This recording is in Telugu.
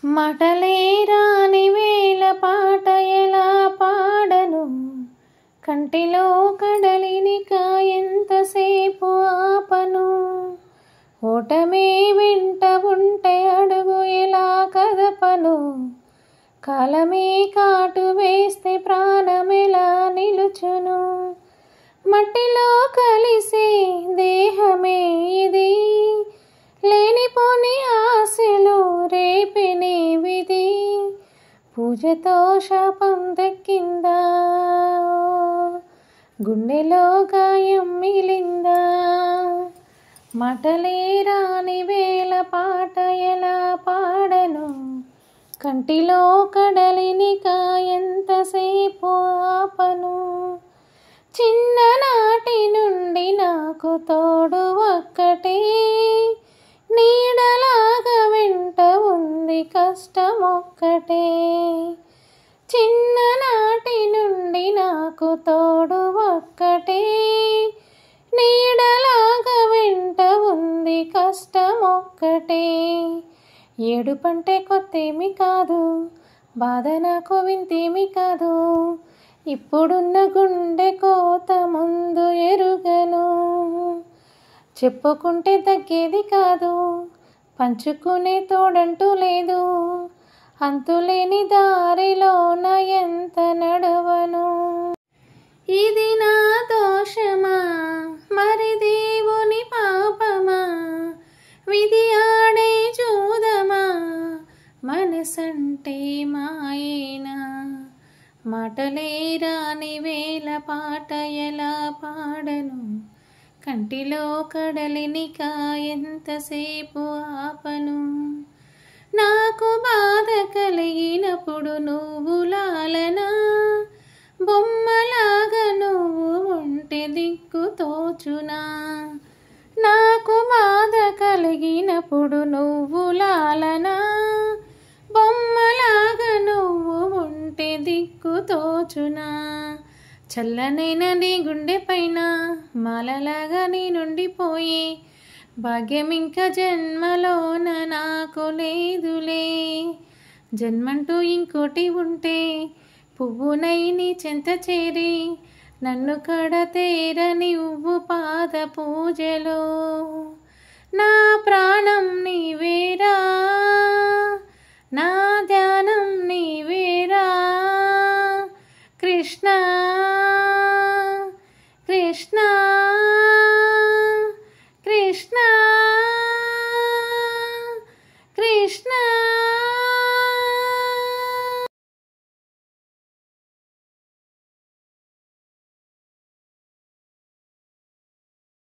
మాటలే రాని వేళ పాట ఎలా పాడను, కంటిలో కడలినిక ఎంతసేపు ఆపను. ఓటమే వెంట ఉంటే అడుగు ఎలా కదపను, కాలమే కాటు వేస్తే ప్రాణమెలా నిలుచును. మట్టిలో కలిసే దేహమే ఇది, లేనిపోని ఆశలు రేపినే విధి. పూజతో శాపం దక్కిందా, గుండెలో గాయం మిగిలిందా. మాటలే రాని వేళ పాట ఎలా పాడను, కంటిలో కడలినిక ఎంతసేపు ఆపను. చిన్ననాటి నుండి నాకు తోడు ఒక్కటే, నీడలాగా వెంట ఉంది కష్టం ఒక్కటే. చిన్ననాటి నుండి నాకు తోడు ఒక్కటే, నీడలాగా వెంట ఉంది కష్టం ఒక్కటే. ఏడుపంటే కొత్తేమి కాదు, బాధ నాకు వింతేమి కాదు. ఇప్పుడున్న గుండె కోత ముందు ఎరుగను, చెప్పుకుంటే తగ్గేది కాదు, పంచుకునే తోడంటూ లేదు. అంతులేని దారిలోన ఎంత నడవను. ఇది నా దోషమా మరి దేవుని పాపమా, విధి ఆడే చూదమా, మనసంటే మాయేనా. మాటలే రాని వేళ పాట ఎలా పాడను, కంటిలో కడలినిక ఎంతసేపు ఆపను. నాకు బాధ కలిగినప్పుడు నువ్వు లాలనా, బొమ్మలాగా నువ్వు ఉంటే దిక్కు తోచునా. నాకు బాధ కలిగినప్పుడు నువ్వు లాలనా, బొమ్మలాగా నువ్వు ఉంటే దిక్కు తోచునా. చల్లనైన నీ గుండె పైన మాలలాగా నీ నుండిపోయి, భాగ్యం ఇంకా జన్మలోన నాకు లేదులే. జన్మంటూ ఇంకోటి ఉంటే పువ్వునై నీ చెంత చేరి, నన్ను కడతేరని ఉవ్వు పాద పూజలో. నా ప్రాణం నీవేరా.